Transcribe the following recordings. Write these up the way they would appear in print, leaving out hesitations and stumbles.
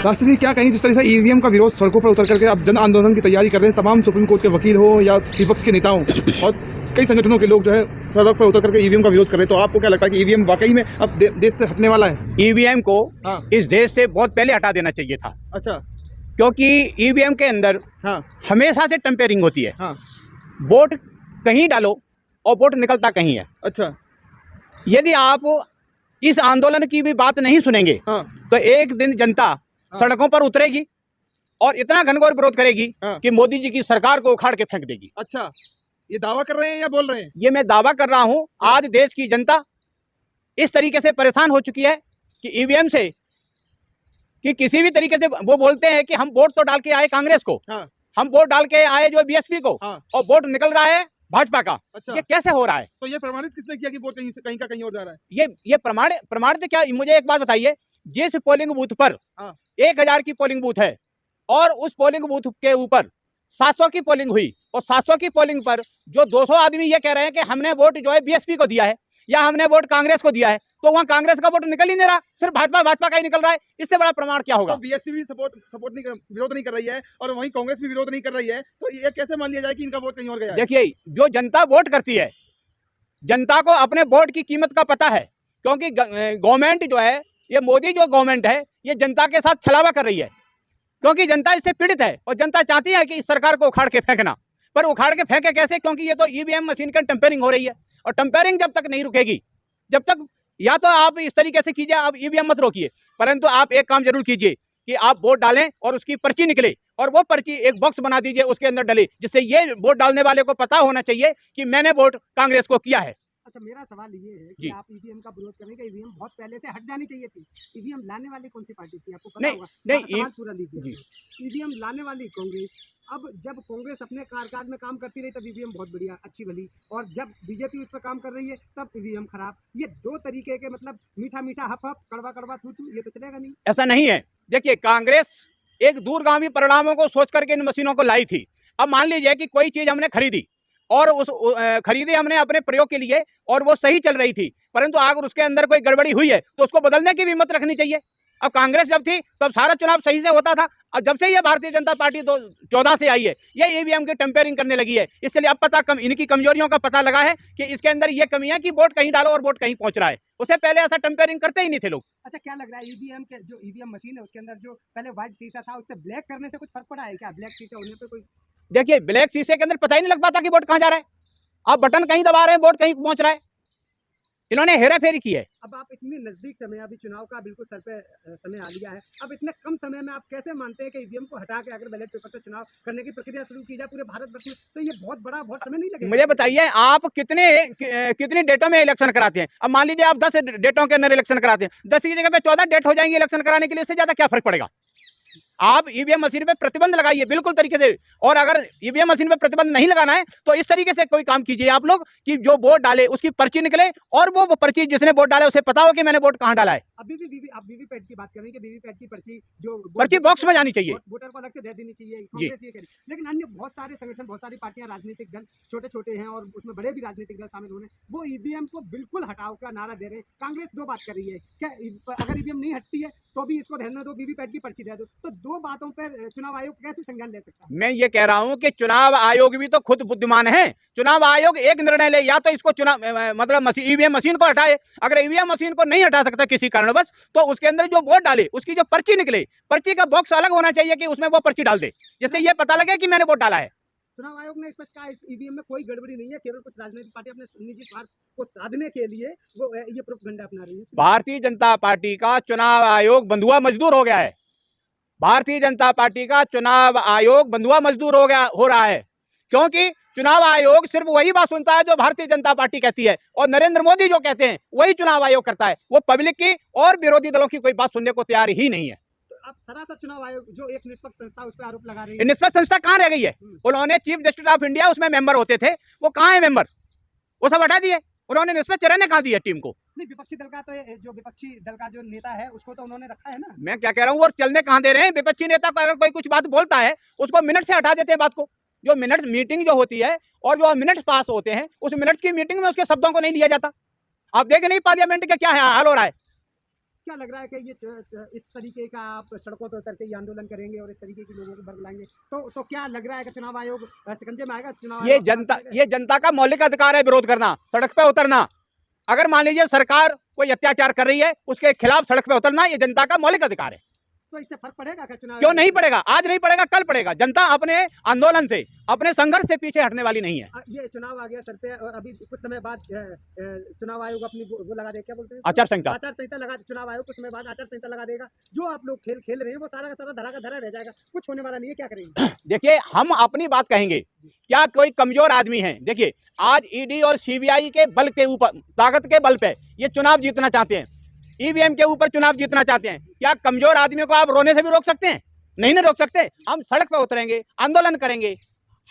राष्ट्रपति क्या कहेंगे जिस तरह से ईवीएम का विरोध सड़कों पर उतर करके अब जन आंदोलन की तैयारी कर रहे हैं तमाम सुप्रीम कोर्ट के वकील हो या विपक्ष के नेताओं और कई संगठनों के लोग जो है सड़क पर उतर करके ईवीएम का विरोध कर रहे हैं, तो आपको क्या लगता है कि ईवीएम वाकई में अब देश से हटने वाला है? ईवीएम को इस देश से बहुत पहले हटा देना चाहिए था। अच्छा। क्योंकि ईवीएम के अंदर हमेशा से टेम्परिंग होती है। वोट कहीं डालो और वोट निकलता कहीं है। अच्छा। यदि आप इस आंदोलन की भी बात नहीं सुनेंगे तो एक दिन जनता सड़कों पर उतरेगी और इतना घनघोर विरोध करेगी कि मोदी जी की सरकार को उखाड़ के फेंक देगी। अच्छा, ये दावा कर रहे हैं या बोल रहे हैं? ये मैं दावा कर रहा हूं। आज देश की जनता इस तरीके से परेशान हो चुकी है कि ईवीएम से, कि किसी भी तरीके से वो बोलते हैं कि हम वोट तो डाल के आए कांग्रेस को, हम वोट डाल के आए जो बीएसपी को, और वोट निकल रहा है भाजपा का। अच्छा। ये कैसे हो रहा है? तो ये प्रमाणित किसने किया कि वोट कहीं का कहीं और जा रहा है? ये प्रमाणित क्या? मुझे एक बात बताइए, जिस पोलिंग बूथ पर 1000 की पोलिंग बूथ है और उस पोलिंग बूथ के ऊपर 700 की पोलिंग हुई और 700 की पोलिंग पर जो 200 आदमी ये कह रहे हैं कि हमने वोट जो है बीएसपी को दिया है या हमने वोट कांग्रेस को दिया है, तो वहां कांग्रेस का वोट निकल ही नहीं रहा, सिर्फ भाजपा का ही निकल रहा है। इससे बड़ा प्रमाण क्या होगा? तो बीएसपी भी विरोध नहीं कर रही है और वहीं कांग्रेस भी विरोध नहीं कर रही है, तो ये कैसे मान लिया जाए कि इनका वोट कहीं और गया है? देखिए, जो जनता वोट करती है, जनता को अपने वोट की कीमत का पता है, क्योंकि गवर्नमेंट जो है, ये मोदी जो गवर्नमेंट है, ये जनता के साथ छलावा कर रही है, क्योंकि जनता इससे पीड़ित है और जनता चाहती है कि इस सरकार को उखाड़ के फेंकना। पर उखाड़ के फेंके कैसे? क्योंकि ये तो ईवीएम मशीन का टेम्परिंग हो रही है और टेम्परिंग जब तक नहीं रुकेगी, जब तक, या तो आप इस तरीके से कीजिए, आप ईवीएम मत रोकिए, परंतु आप एक काम जरूर कीजिए कि आप वोट डालें और उसकी पर्ची निकले और वो पर्ची एक बॉक्स बना दीजिए, उसके अंदर डले, जिससे ये वोट डालने वाले को पता होना चाहिए कि मैंने वोट कांग्रेस को किया है। अच्छा, मेरा सवाल ये है कि आप ईवीएम का विरोध करेंगे, ईवीएम बहुत पहले से हट जानी चाहिए थी। ईवीएम लाने वाली कौन सी पार्टी थी, आपको पता होगा? नहीं, पूरा लीजिए। ईवीएम लाने वाली कांग्रेस। अब जब कांग्रेस अपने कार्यकाल में काम करती रही तब ईवीएम बहुत बढ़िया अच्छी भली, और जब बीजेपी उस पर काम कर रही है तब ईवीएम खराब। ये दो तरीके के, मतलब मीठा मीठा हफ हफ, कड़वा कड़वा थू थू, ये तो चलेगा नहीं। ऐसा नहीं है। देखिए, कांग्रेस एक दूरगामी परिणामों को सोच करके इन मशीनों को लाई थी। अब मान लीजिए कि कोई चीज हमने खरीदी और उस खरीदी हमने अपने प्रयोग के लिए और वो सही चल रही थी, परंतु अगर उसके अंदर कोई गड़बड़ी हुई है तो उसको बदलने की भी हिम्मत रखनी चाहिए। अब कांग्रेस जब थी तब सारा चुनाव सही से होता था, और जब से ये भारतीय जनता पार्टी 2014 से आई है, ये ईवीएम की टेम्परिंग करने लगी है। इसलिए अब इनकी कमजोरियों का पता लगा है कि इसके अंदर ये कमी है कि वोट कहीं डालो और वोट कहीं पहुंच रहा है। उससे पहले ऐसा टेम्परिंग करते ही नहीं थे लोग। अच्छा, क्या लग रहा है ईवीएम के जो ईवीएम मशीन है उसके अंदर जो पहले व्हाइट शीशा था उससे ब्लैक करने से कुछ फर्क पड़ा है क्या? ब्लैक शीशा होने पे कोई? देखिए, ब्लैक शीशे के अंदर पता ही नहीं लग पाता कि वोट कहाँ जा रहा है। आप बटन कहीं दबा रहे हैं, वोट कहीं पहुंच रहा है। इन्होंने हेरा फेरी की है। अब आप इतने नजदीक समय, अभी चुनाव का बिल्कुल सर पे समय आ लिया है, अब इतने कम समय में आप कैसे मानते हैं कि ईवीएम को हटा के अगर बैलेट पेपर से चुनाव करने की प्रक्रिया शुरू की जाए पूरे भारतवर्ष में, तो ये बहुत समय नहीं लगेगा? मुझे बताइए, आप कितनी डेटों में इलेक्शन कराते हैं? अब मान लीजिए आप 10 डेटों के अंदर इलेक्शन कराते हैं, 10 की जगह पे 14 डेट हो जाएंगे इलेक्शन कराने के लिए, इससे ज्यादा क्या फर्क पड़ेगा? आप ईवीएम मशीन पे प्रतिबंध लगाइए बिल्कुल तरीके से, और अगर ईवीएम मशीन पे प्रतिबंध नहीं लगाना है तो इस तरीके से कोई काम कीजिए आप लोग कि जो वोट डाले उसकी पर्ची निकले और वो पर्ची जिसने वोट डाले उसे पता हो कि मैंने वोट कहां डाला है। अभी भी आप वीवीपैट की बात कर रहे हैं कि वीवीपैट की पर्ची जो पर्ची बॉक्स में जानी चाहिए, वोटर को अलग से दे देनी चाहिए, कांग्रेस ये कह रही है। लेकिन अन्य बहुत सारे संगठन, बहुत सारी पार्टियां, राजनीतिक दल छोटे छोटे हैं और उसमें बड़े भी राजनीतिक दल शामिल हो रहे हैं, वो ईवीएम को बिल्कुल हटाओ का नारा दे रहे हैं। कांग्रेस दो बात कर रही है, क्या अगर ईवीएम नहीं हटती है तो भी इसको रहने दो, वीवीपैट की पर्ची दे दो, तो दो बातों पर चुनाव आयोग कैसे संज्ञान ले सकता है? मैं ये कह रहा हूं कि चुनाव आयोग भी तो खुद बुद्धिमान है। चुनाव आयोग एक निर्णय ले, या तो इसको मतलब ईवीएम मशीन को हटाए। अगर ईवीएम मशीन को नहीं हटा सकता किसी कारणवश, तो उसके अंदर जो वोट डाले उसकी जो पर्ची निकले, पर्ची का बॉक्स अलग होना चाहिए कि उसमें वो पर्ची डाल दे, जिससे ये पता लगे कि मैंने वोट डाला है। चुनाव आयोग ने स्पष्ट कहा इस ईवीएम में कोई गड़बड़ी नहीं है, केवल कुछ राजनीतिक पार्टी अपने निजी स्वार्थ को साधने के लिए वो ये प्रोपेगेंडा अपना रही है। भारतीय जनता पार्टी का चुनाव आयोग बंधुआ मजदूर हो गया है। भारतीय जनता पार्टी का चुनाव आयोग बंधुआ मजदूर हो रहा है, क्योंकि चुनाव आयोग सिर्फ वही बात सुनता है जो भारतीय जनता पार्टी कहती है, और नरेंद्र मोदी जो कहते हैं वही चुनाव आयोग करता है। वो पब्लिक की और विरोधी दलों की कोई बात सुनने को तैयार ही नहीं है। आप सरासर चुनाव आयोग जो एक निष्पक्ष संस्था, उस पर आरोप लगा रही है। निष्पक्ष संस्था कहाँ रह गई है? उन्होंने चीफ जस्टिस ऑफ इंडिया उसमें मेंबर होते थे, वो कहाँ है मेंबर? वो सब हटा दिए। उन्होंने निष्पक्ष रहने कहाँ दिया टीम को? नहीं, विपक्षी दल का तो जो विपक्षी दल का जो नेता है उसको तो उन्होंने रखा है ना। मैं क्या कह रहा हूँ, वो चलने कहाँ दे रहे हैं? विपक्षी नेता को अगर कोई कुछ बात बोलता है उसको मिनट से हटा देते हैं बात को। जो मिनट मीटिंग जो होती है और जो मिनट पास होते हैं, उस मिनट की मीटिंग में उसके शब्दों को नहीं लिया जाता। आप देखें नहीं पार्लियामेंट का क्या हाल हो रहा है। क्या लग रहा है कि ये इस तरीके का आप सड़कों पर उतर के ये आंदोलन करेंगे और इस तरीके के लोगों को बरगलाएंगे तो क्या लग रहा है कि चुनाव आयोग शिकंजे में आएगा? चुनाव ये आयोग जनता का मौलिक अधिकार है विरोध करना, सड़क पे उतरना। अगर मान लीजिए सरकार कोई अत्याचार कर रही है, उसके खिलाफ सड़क पे उतरना ये जनता का मौलिक अधिकार है। तो इससे फर्क पड़ेगा क्या चुनाव? क्यों नहीं पड़ेगा? आज नहीं पड़ेगा, कल पड़ेगा। जनता अपने आंदोलन से, अपने संघर्ष से पीछे हटने वाली नहीं है। ये चुनाव आ गया सर पे और अभी कुछ समय बाद चुनाव आयोग अपनी वो लगा देगा, क्या बोलते हैं, आचार संहिता। आचार संहिता लगा, चुनाव आयोग कुछ समय बाद आचार संहिता लगा देगा। जो आप लोग खेल खेल रहे हैं वो सारा का सारा धरा का धरा रह जाएगा, कुछ होने वाला नहीं है। क्या करेंगे? देखिए, हम अपनी बात कहेंगे, क्या कोई कमजोर आदमी है? देखिए, आज ईडी और सीबीआई के बल के ऊपर, ताकत के बल पे ये चुनाव जीतना चाहते हैं, ईवीएम के ऊपर चुनाव जीतना चाहते हैं। क्या कमजोर आदमियों को आप रोने से भी रोक सकते हैं? नहीं रोक सकते। हम सड़क पर उतरेंगे, आंदोलन करेंगे,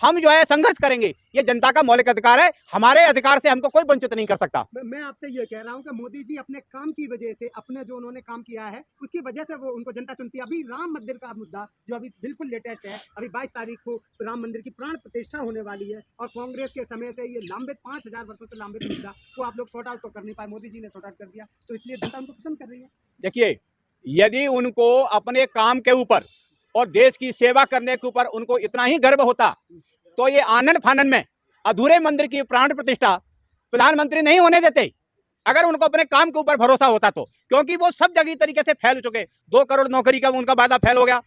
हम जो है संघर्ष करेंगे। ये जनता का मौलिक अधिकार है, हमारे अधिकार से हमको कोई वंचित नहीं कर सकता। मैं आपसे ये कह रहा हूँ कि मोदी जी अपने काम की वजह से, अपने जो उन्होंने काम किया है उसकी वजह से वो उनको जनता चुनती है। अभी राम मंदिर का मुद्दा जो अभी बिल्कुल लेटेस्ट है, अभी 22 तारीख को राम मंदिर की प्राण प्रतिष्ठा होने वाली है और कांग्रेस के समय से ये लंबित 5000 वर्षों से लंबित मुद्दा वो आप लोग सॉर्ट आउट तो कर नहीं पाए, मोदी जी ने सॉर्ट आउट कर दिया, तो इसलिए जनता उनको पसंद कर रही है। देखिए, यदि उनको अपने काम के ऊपर और देश की सेवा करने के ऊपर उनको इतना ही गर्व होता तो ये आनन फानन में अधूरे मंदिर की प्राण प्रतिष्ठा प्रधानमंत्री नहीं होने देते। अगर उनको अपने काम के ऊपर भरोसा होता तो, क्योंकि वो सब जगह तरीके से फैल चुके। 2 करोड़ नौकरी का उनका वादा फैल हो गया,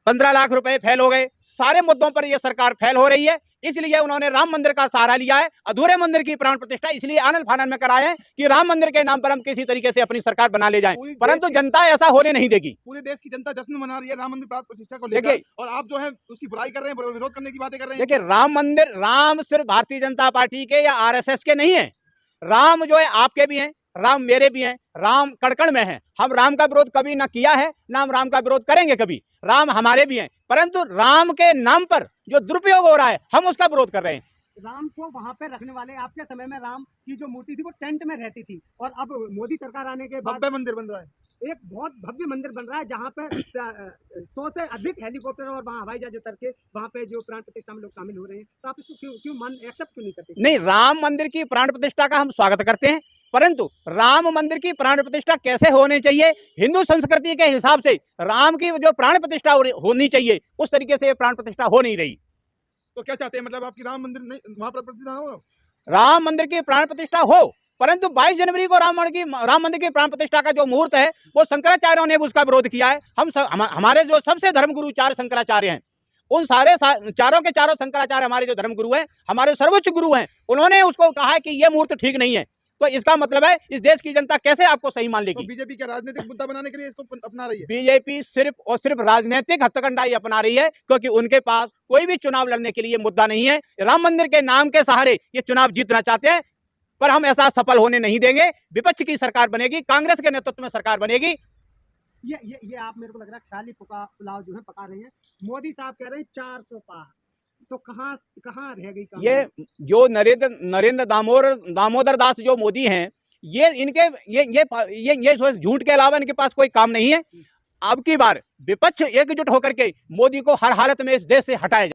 15 लाख रुपए फैल हो गए, सारे मुद्दों पर ये सरकार फैल हो रही है। इसलिए उन्होंने राम मंदिर का सहारा लिया है, अधूरे मंदिर की प्राण प्रतिष्ठा इसलिए आनंद फानन में कराए हैं कि राम मंदिर के नाम पर हम किसी तरीके से अपनी सरकार बना ले जाएं, परंतु जनता ऐसा होने नहीं देगी। पूरे देश की जनता जश्न मना रही है राम मंदिर प्राण प्रतिष्ठा को लेकर, और आप जो है उसकी बुराई कर रहे हैं, विरोध करने की बातें कर रहे हैं। देखिए, राम मंदिर, राम सिर्फ भारतीय जनता पार्टी के या आरएसएस के नहीं है। राम जो है आपके भी हैं, राम मेरे भी हैं, राम कड़कड़ में है। हम राम का विरोध कभी ना किया है, ना हम राम का विरोध करेंगे कभी। राम हमारे भी हैं, परंतु राम के नाम पर जो दुरुपयोग हो रहा है हम उसका विरोध कर रहे हैं। राम को वहां पे रखने वाले, आपके समय में राम की जो मूर्ति थी वो टेंट में रहती थी, और अब मोदी सरकार आने के बाद भव्य मंदिर बन रहा है, एक बहुत भव्य मंदिर बन रहा है जहाँ पे 100 से अधिक हेलीकॉप्टर और वहाँ हवाई जहाज उतर के वहाँ पे जो प्राण प्रतिष्ठा में लोग शामिल हो रहे हैं। तो आप इसको क्यों एक्सेप्ट क्यों नहीं करते? नहीं, राम मंदिर की प्राण प्रतिष्ठा का हम स्वागत करते हैं, परंतु राम मंदिर की प्राण प्रतिष्ठा कैसे होनी चाहिए, हिंदू संस्कृति के हिसाब से राम की जो प्राण प्रतिष्ठा होनी चाहिए उस तरीके से प्राण प्रतिष्ठा हो नहीं रही। तो क्या चाहते हैं, मतलब आपकी राम मंदिर नहीं, वहां पर प्रतिष्ठा हो? राम मंदिर की प्राण प्रतिष्ठा हो, परंतु 22 जनवरी को राम मंदिर की प्राण प्रतिष्ठा का जो मुहूर्त है वो शंकराचार्यों ने उसका विरोध किया है। हमारे जो सबसे धर्मगुरु 4 शंकराचार्य हैं, उन सारे चारों के चारों शंकराचार्य हमारे जो धर्मगुरु हैं, हमारे सर्वोच्च गुरु हैं, उन्होंने उसको कहा है कि ये मुहूर्त ठीक नहीं है। तो इसका मतलब है इस देश की जनता कैसे आपको सही मान लेगी? तो बीजेपी क्या राजनीतिक मुद्दा बनाने के लिए इसको अपना रही है? बीजेपी सिर्फ और सिर्फ राजनीतिक हथकंडा ही अपना रही है, क्योंकि उनके पास कोई भी चुनाव लड़ने के लिए मुद्दा नहीं है। राम मंदिर के नाम के सहारे ये चुनाव जीतना चाहते हैं, पर हम ऐसा सफल होने नहीं देंगे। विपक्ष की सरकार बनेगी, कांग्रेस के नेतृत्व में सरकार बनेगी। ये आप, मेरे को लग रहा है ख्याली पुलाव जो है पका रहे हैं। मोदी साहब कह रहे हैं 400 पार, तो कहाँ रह गई? ये जो नरेंद्र दामोदर दास जो मोदी हैं, ये इनके ये झूठ के अलावा इनके पास कोई काम नहीं है। अब की बार विपक्ष एकजुट होकर के मोदी को हर हालत में इस देश से हटाया जाए।